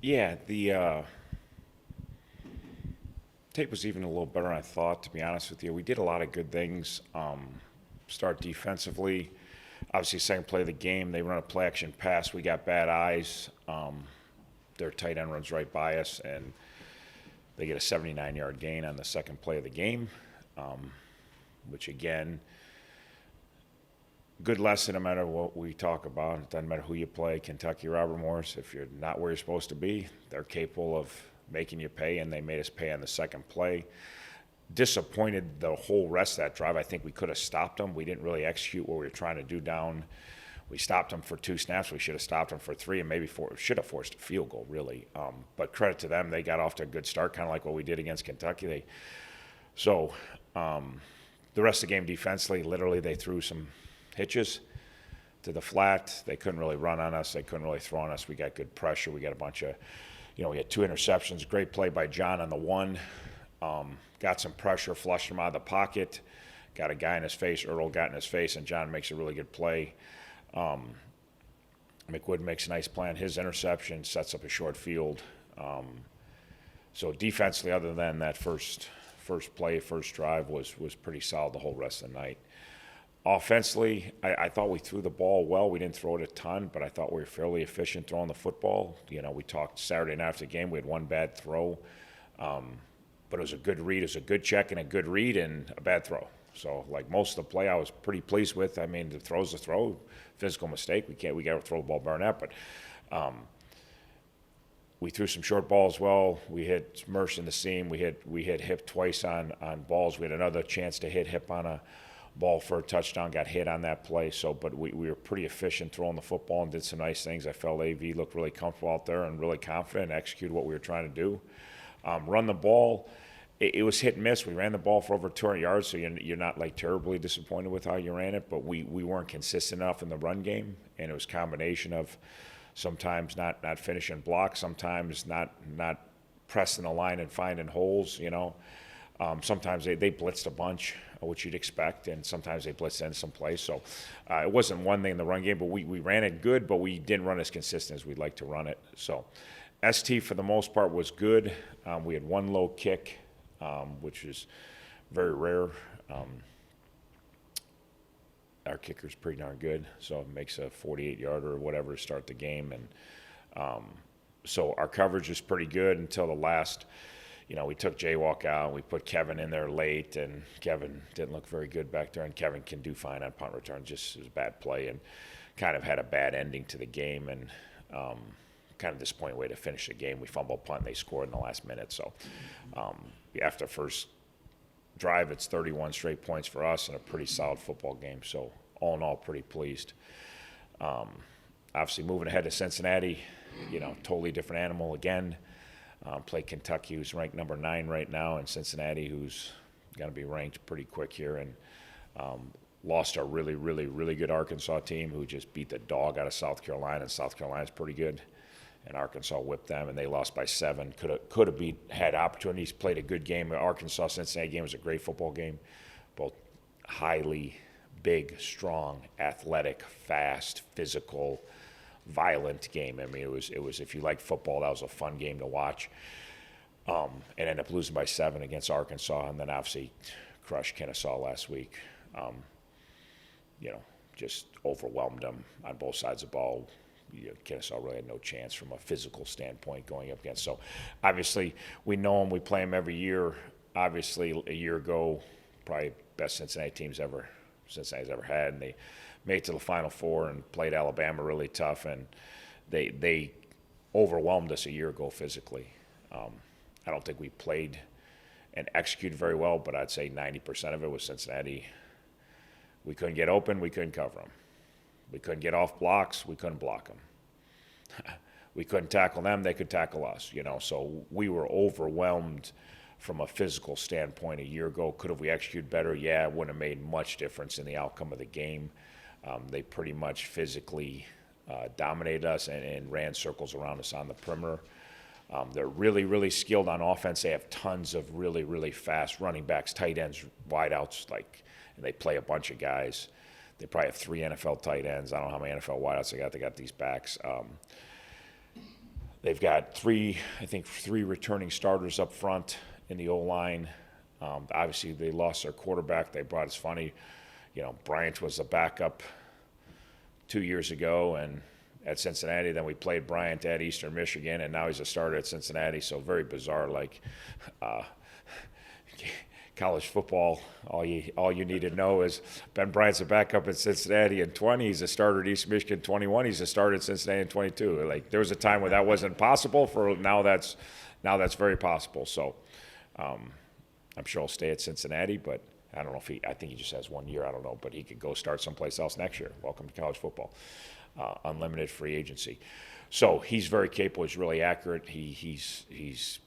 Yeah, the tape was even a little better than I thought, to be honest with you. We did a lot of good things. Start defensively. Obviously, second play of the game, they run a play action pass. We got bad eyes. Their tight end runs right by us, and they get a 79-yard gain on the second play of the game, which, again, good lesson no matter what we talk about. It doesn't matter who you play, Kentucky, Robert Morris. If you're not where you're supposed to be, they're capable of making you pay, and they made us pay on the second play. Disappointed the whole rest of that drive. I think we could have stopped them. We didn't really execute what we were trying to do down. We stopped them for 2 snaps. We should have stopped them for 3 and maybe 4. Should have forced a field goal, really. But credit to them. They got off to a good start, kind of like what we did against Kentucky. The rest of the game defensively, literally they threw some hitches to the flat. They couldn't really run on us. They couldn't really throw on us. We got good pressure. We got a bunch of, we had 2 interceptions. Great play by John on the one. Got some pressure, flushed him out of the pocket. Got a guy in his face. Earl got in his face, and John makes a really good play. Mcwood makes a nice play on his interception, sets up a short field. So defensively, other than that first play, first drive, was pretty solid the whole rest of the night. Offensively, I thought we threw the ball well. We didn't throw it a ton, but I thought we were fairly efficient throwing the football. We talked Saturday night after the game. We had one bad throw, but it was a good read. It was a good check and a good read and a bad throw. So, like most of the play, I was pretty pleased with. I mean, the throw's a throw, physical mistake. We got to throw the ball better than that. But we threw some short balls well. We hit Mersh in the seam. We hit Hip twice on balls. We had another chance to hit Hip on a ball for a touchdown. Got hit on that play. But we were pretty efficient throwing the football and did some nice things. I felt AV looked really comfortable out there and really confident and executed what we were trying to do. Run the ball. It was hit and miss. We ran the ball for over 200 yards, so you're not like terribly disappointed with how you ran it, but we weren't consistent enough in the run game, and it was a combination of sometimes not finishing blocks, sometimes not pressing the line and finding holes, Sometimes they blitzed a bunch, which you'd expect, and sometimes they blitzed in some place. So it wasn't one thing in the run game, but we ran it good, but we didn't run as consistent as we'd like to run it. So ST, for the most part, was good. We had one low kick, which is very rare. Our kicker's pretty darn good, so it makes a 48-yarder or whatever to start the game. And so our coverage is pretty good until the last, we took Jaywalk out. We put Kevin in there late, and Kevin didn't look very good back there. And Kevin can do fine on punt return, just as a bad play, and kind of had a bad ending to the game. And kind of disappointing way to finish the game. We fumbled punt, and they scored in the last minute. So after the first drive, it's 31 straight points for us and a pretty solid football game. So all in all, pretty pleased. Obviously, moving ahead to Cincinnati, totally different animal again. Play Kentucky, who's ranked number 9 right now, and Cincinnati, who's going to be ranked pretty quick here. And lost our really, really, really good Arkansas team, who just beat the dog out of South Carolina, and South Carolina's pretty good. And Arkansas whipped them, and they lost by 7. Could have had opportunities, played a good game. The Arkansas-Cincinnati game was a great football game. Both highly big, strong, athletic, fast, physical, violent game. I mean, it was if you like football, that was a fun game to watch. And ended up losing by 7 against Arkansas, and then obviously crushed Kennesaw last week. Just overwhelmed them on both sides of the ball. Kennesaw really had no chance from a physical standpoint going up against. So obviously we know them. We play them every year. Obviously a year ago, probably best Cincinnati's ever had, and they made it to the Final Four and played Alabama really tough, and they overwhelmed us a year ago physically. I don't think we played and executed very well, but I'd say 90% of it was Cincinnati. We couldn't get open. We couldn't cover them. We couldn't get off blocks. We couldn't block them. We couldn't tackle them. They could tackle us, So we were overwhelmed from a physical standpoint a year ago. Could have we executed better? Yeah, it wouldn't have made much difference in the outcome of the game. They pretty much physically dominated us and ran circles around us on the perimeter. They're really, really skilled on offense. They have tons of really, really fast running backs, tight ends, wideouts, and they play a bunch of guys. They probably have 3 NFL tight ends. I don't know how many NFL wideouts they got. They got these backs. They've got three returning starters up front in the O-line. Obviously, they lost their quarterback. They brought, it's funny, Bryant was a backup 2 years ago and at Cincinnati. Then we played Bryant at Eastern Michigan, and now he's a starter at Cincinnati. So very bizarre, college football. All you need to know is Ben Bryant's a backup at Cincinnati in 20. He's a starter at Eastern Michigan in 21. He's a starter at Cincinnati in 22. There was a time where that wasn't possible. For now that's very possible. So I'm sure he'll stay at Cincinnati, but I don't know if I think he just has 1 year. I don't know, but he could go start someplace else next year. Welcome to college football. Unlimited free agency. So he's very capable. He's really accurate. He's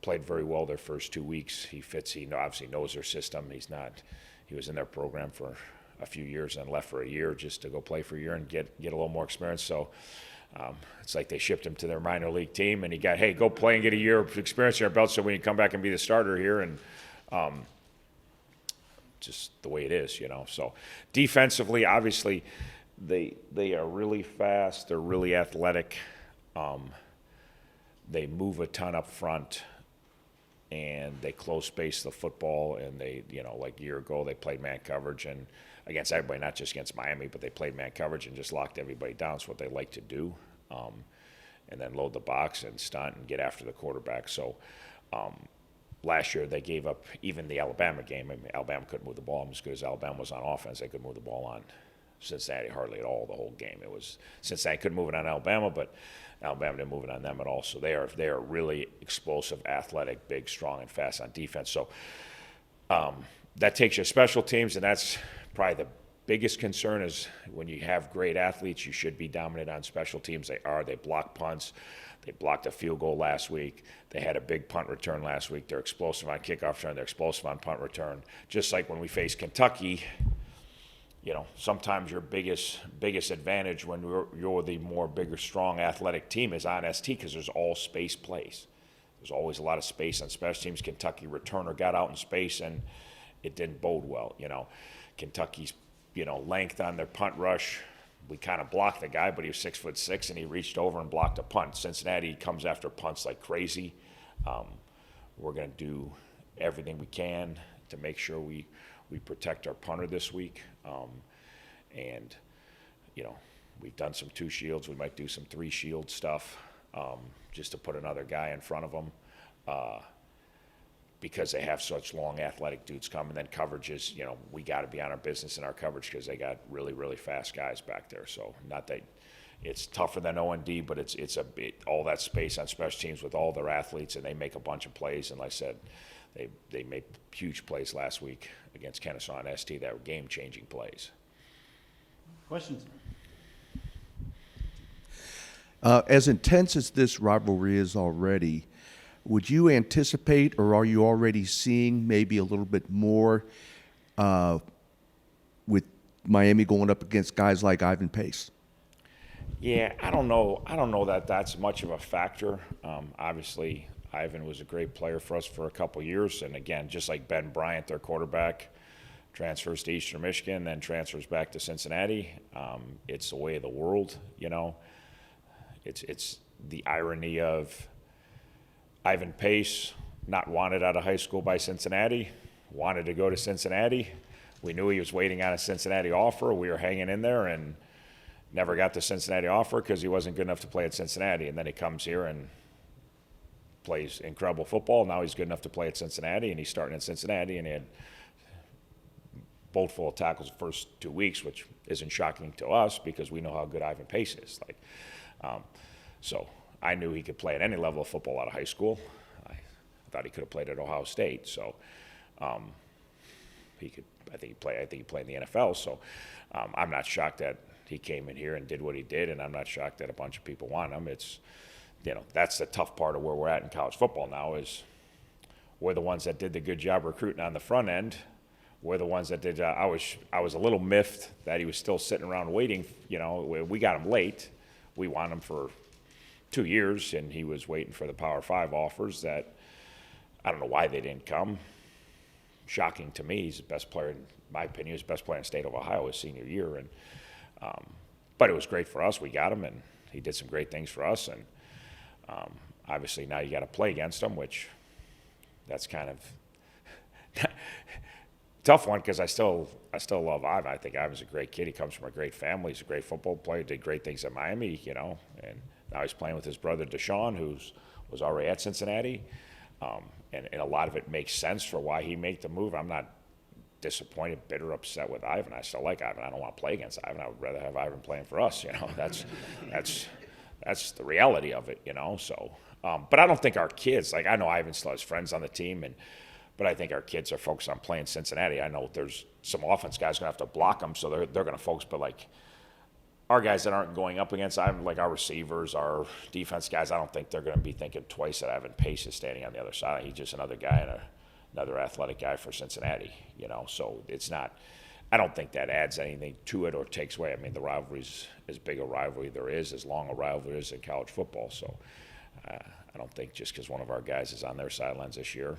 played very well their first 2 weeks. He fits. He obviously knows their system. He was in their program for a few years and left for a year just to go play for a year and get a little more experience. So it's like they shipped him to their minor league team, and he got, hey, go play and get a year of experience in your belt so when you come back and be the starter here. And just the way it is, So defensively, obviously, they are really fast. They're really athletic. They move a ton up front, and they close space the football. And they, like a year ago, they played man coverage and against everybody, not just against Miami, but they played man coverage and just locked everybody down. It's what they like to do, and then load the box and stunt and get after the quarterback. So last year they gave up even the Alabama game. I mean, Alabama couldn't move the ball as good as Alabama was on offense. They couldn't move the ball on Cincinnati hardly at all the whole game. It was Cincinnati couldn't move it on Alabama, but Alabama didn't move it on them at all. So they are really explosive, athletic, big, strong, and fast on defense. So that takes you to special teams, and that's probably the biggest concern is when you have great athletes, you should be dominant on special teams. They are. They block punts. They blocked a field goal last week. They had a big punt return last week. They're explosive on kickoff return. They're explosive on punt return. Just like when we faced Kentucky, sometimes your biggest advantage when you're the more bigger, strong, athletic team is on ST because there's all space plays. There's always a lot of space on special teams. Kentucky returner got out in space, and it didn't bode well. Kentucky's, length on their punt rush, we kind of blocked the guy, but he was 6'6", and he reached over and blocked a punt. Cincinnati comes after punts like crazy. We're going to do everything we can to make sure we protect our punter this week. And, we've done some 2 shields. We might do some 3 shield stuff just to put another guy in front of them because they have such long athletic dudes coming. And then coverage is, we got to be on our business in our coverage because they got really, really fast guys back there. So not that it's tougher than O&D, but it's a bit, all that space on special teams with all their athletes, and they make a bunch of plays. And like I said, they made huge plays last week against Kennesaw and ST that were game-changing plays. Questions? As intense as this rivalry is already, would you anticipate, or are you already seeing maybe a little bit more with Miami going up against guys like Ivan Pace? Yeah, I don't know that that's much of a factor. Obviously, Ivan was a great player for us for a couple years, and again, just like Ben Bryant, their quarterback, transfers to Eastern Michigan, then transfers back to Cincinnati. It's the way of the world, It's the irony of Ivan Pace, not wanted out of high school by Cincinnati, wanted to go to Cincinnati. We knew he was waiting on a Cincinnati offer. We were hanging in there and never got the Cincinnati offer because he wasn't good enough to play at Cincinnati. And then he comes here and plays incredible football. Now he's good enough to play at Cincinnati, and he's starting at Cincinnati, and he had boat full of tackles the first 2 weeks, which isn't shocking to us because we know how good Ivan Pace is. So I knew he could play at any level of football out of high school. I thought he could have played at Ohio State. So he could. I think he played in the NFL. So I'm not shocked that he came in here and did what he did, and I'm not shocked that a bunch of people want him. It's, that's the tough part of where we're at in college football now is we're the ones that did the good job recruiting on the front end. We're the ones that did. I was a little miffed that he was still sitting around waiting. We got him late. We want him for 2 years, and he was waiting for the Power 5 offers that I don't know why they didn't come. Shocking to me. He's the best player, in my opinion, he's the best player in the state of Ohio his senior year. And but it was great for us. We got him, and he did some great things for us. And Obviously, now you got to play against them, which that's kind of tough one because I still love Ivan. I think Ivan's a great kid. He comes from a great family. He's a great football player. Did great things at Miami, and now he's playing with his brother Deshaun, was already at Cincinnati. And a lot of it makes sense for why he made the move. I'm not disappointed, bitter, upset with Ivan. I still like Ivan. I don't want to play against Ivan. I would rather have Ivan playing for us. That's the reality of it. So, but I don't think our kids, like, I know Ivan still has friends on the team, but I think our kids are focused on playing Cincinnati. I know there's some offense guys going to have to block them, so they're going to focus. But, like, our guys that aren't going up against Ivan, like our receivers, our defense guys, I don't think they're going to be thinking twice that Ivan Pace is standing on the other side. He's just another guy and another athletic guy for Cincinnati, So it's not – I don't think that adds anything to it or takes away. I mean, the rivalry's as big a rivalry there is, as long a rivalry is in college football. So I don't think just because one of our guys is on their sidelines this year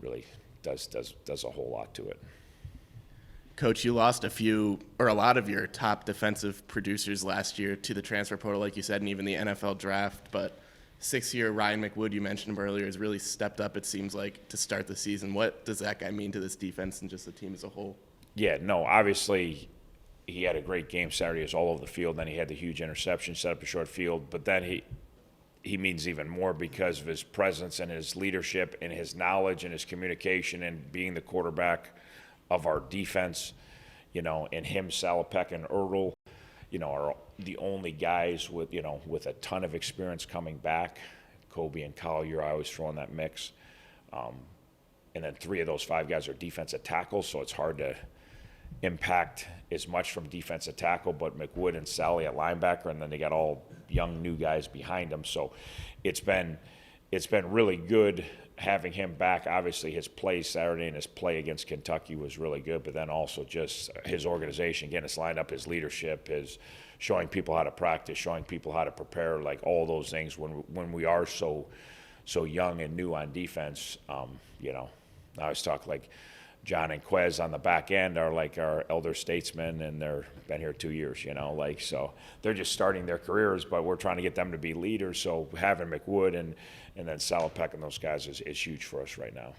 really does a whole lot to it. Coach, you lost a lot of your top defensive producers last year to the transfer portal, like you said, and even the NFL draft. But 6-year Ryan Mcwood, you mentioned him earlier, has really stepped up, it seems like, to start the season. What does that guy mean to this defense and just the team as a whole? Yeah, no, obviously he had a great game Saturday. He was all over the field. Then he had the huge interception, set up a short field. But then he means even more because of his presence and his leadership and his knowledge and his communication and being the quarterback of our defense, and him, Salopek, and Ertl, are the only guys with a ton of experience coming back. Kobe and Collier, I always throw in that mix. And then 3 of those 5 guys are defensive tackles, so it's hard to impact as much from defensive tackle, but Mcwood and Sally at linebacker, and then they got all young new guys behind them. So it's been really good having him back. Obviously, his play Saturday and his play against Kentucky was really good, but then also just his organization, getting us lined up, his leadership, his showing people how to practice, showing people how to prepare, like all those things when we are so young and new on defense. I always talk like John and Quez on the back end are like our elder statesmen, and they've been here 2 years, so they're just starting their careers, but we're trying to get them to be leaders. So having Mcwood and then Salopek and those guys is huge for us right now.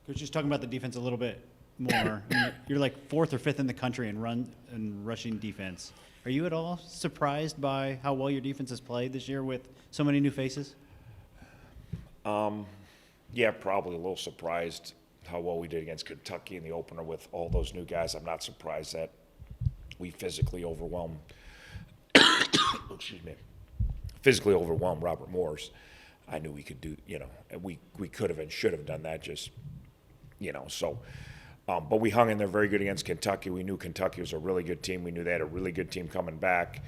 Coach, just talking about the defense a little bit more. I mean, you're like 4th or 5th in the country in run and rushing defense. Are you at all surprised by how well your defense has played this year with so many new faces? Yeah, probably a little surprised how well we did against Kentucky in the opener with all those new guys. I'm not surprised that we physically overwhelmed Robert Morris. I knew we could do, and we could have and should have done that, just, so. But we hung in there very good against Kentucky. We knew Kentucky was a really good team. We knew they had a really good team coming back.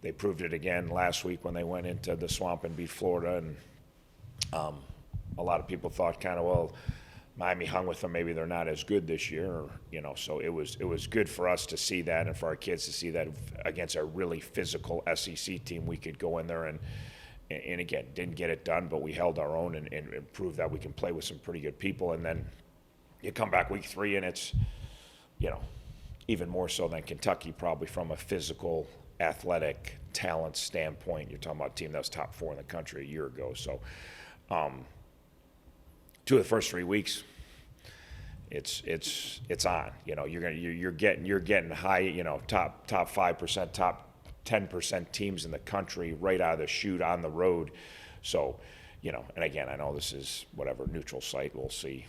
They proved it again last week when they went into the swamp and beat Florida. And a lot of people thought kind of, well, Miami hung with them. Maybe they're not as good this year, So it was good for us to see that, and for our kids to see that against a really physical SEC team, we could go in there and again, didn't get it done, but we held our own and proved that we can play with some pretty good people. And then you come back week 3, and it's, even more so than Kentucky, probably from a physical, athletic talent standpoint. You're talking about a team that was top 4 in the country a year ago. So 2 of the first 3 weeks, it's on. You're getting high, top 5%, top 10% teams in the country right out of the chute on the road. So, and again, I know this is whatever neutral site. We'll see.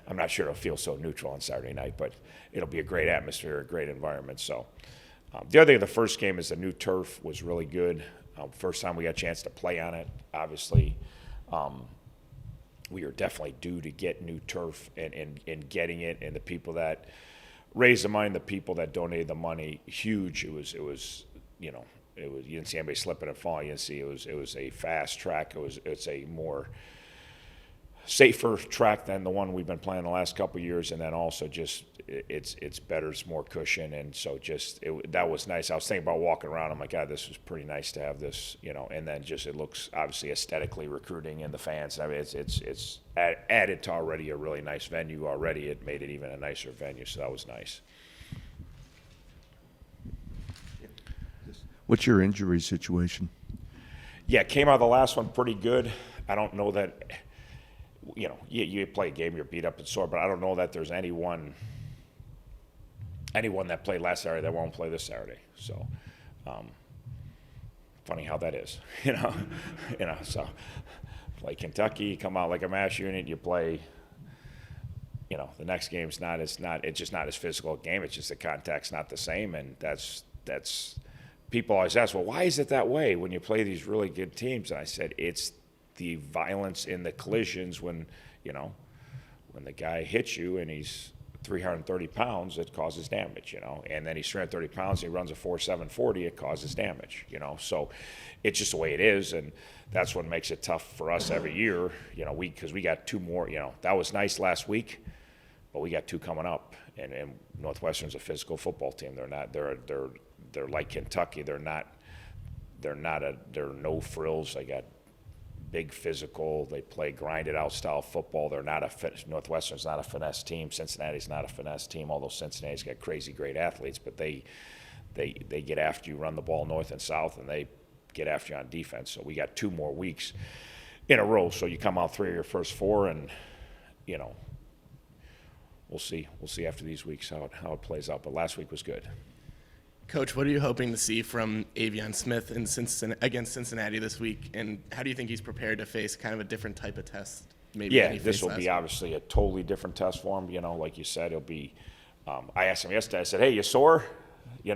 I'm not sure it'll feel so neutral on Saturday night, but it'll be a great atmosphere, a great environment. So, the other thing, the first game is the new turf was really good. First time we got a chance to play on it. Obviously, we are definitely due to get new turf and getting it, and the people that raised the money, the people that donated the money, huge. It was you didn't see anybody slipping and falling. You didn't see it was a fast track. It's a more safer track than the one we've been playing the last couple of years, and then also just it's better, it's more cushion, and so that was nice. I was thinking about walking around. I'm like, God, this was pretty nice to have this, and then just it looks obviously aesthetically recruiting in the fans. I mean, it's added to already a really nice venue already. It made it even a nicer venue, so that was nice. What's your injury situation? Yeah, came out of the last one pretty good. I don't know that, you play a game, you're beat up and sore, but I don't know that there's anyone that played last Saturday that won't play this Saturday. So, funny how that is, so play Kentucky, come out like a mass unit, you play, the next game's it's just not as physical a game. It's just the contact's not the same. And that's people always ask, well, why is it that way when you play these really good teams? And I said, it's the violence in the collisions when the guy hits you and he's 330 pounds, it causes damage, and then he's 330 pounds, and he runs a 4.7 40, it causes damage, so it's just the way it is. And that's what makes it tough for us every year, because we got two more, that was nice last week, but we got two coming up, and Northwestern's a physical football team. They're like Kentucky. They're no frills. They got big physical. They play grinded out style football. Northwestern's not a finesse team. Cincinnati's not a finesse team, although Cincinnati's got crazy great athletes, but they get after you, run the ball north and south, and they get after you on defense. So we got 2 more weeks in a row. So you come out 3 of your first 4, and we'll see after these weeks how it plays out. But last week was good. Coach, what are you hoping to see from Avion Smith against Cincinnati this week, and how do you think he's prepared to face kind of a different type of test? Maybe than he this faced will last be week? obviously a totally different test for him. Like you said, it'll be. I asked him yesterday. I said, "Hey, you sore?" We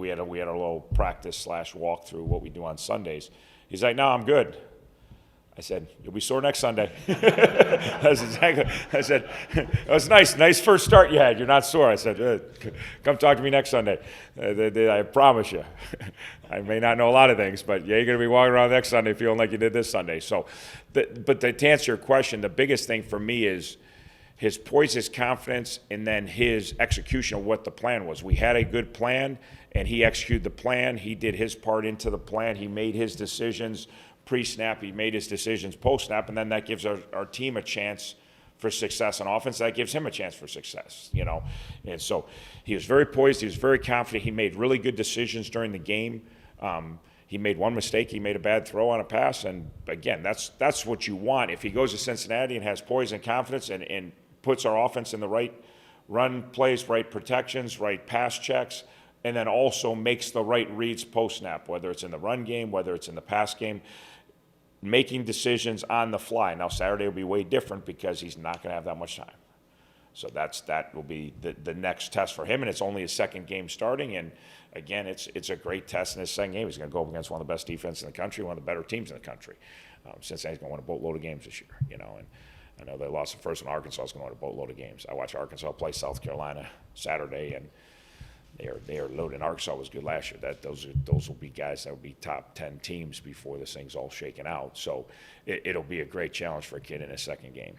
had a little practice / walkthrough what we do on Sundays. He's like, "No, I'm good." I said, "You'll be sore next Sunday." That's exactly. I said, "It was nice first start you had. You're not sore." I said, "Come talk to me next Sunday. I promise you. I may not know a lot of things, but you're going to be walking around next Sunday feeling like you did this Sunday." So, but to answer your question, the biggest thing for me is his poise, his confidence, and then his execution of what the plan was. We had a good plan, and he executed the plan. He did his part into the plan. He made his decisions pre-snap, he made his decisions post-snap, and then that gives our team a chance for success on offense. That gives him a chance for success, And so he was very poised. He was very confident. He made really good decisions during the game. He made one mistake. He made a bad throw on a pass, and again, that's what you want. If he goes to Cincinnati and has poise and confidence and puts our offense in the right run plays, right protections, right pass checks, and then also makes the right reads post-snap, whether it's in the run game, whether it's in the pass game, making decisions on the fly. Now, Saturday will be way different because he's not going to have that much time. So that will be the next test for him, and it's only his second game starting. And again, it's a great test in his second game. He's going to go up against one of the best defenses in the country, one of the better teams in the country. Cincinnati's going to win a boatload of games this year, And I know they lost the first one. Arkansas is going to win a boatload of games. I watched Arkansas play South Carolina Saturday, and they are loaded. And Arkansas was good last year. Those will be guys that will be top 10 teams before this thing's all shaken out. So it'll be a great challenge for a kid in his second game.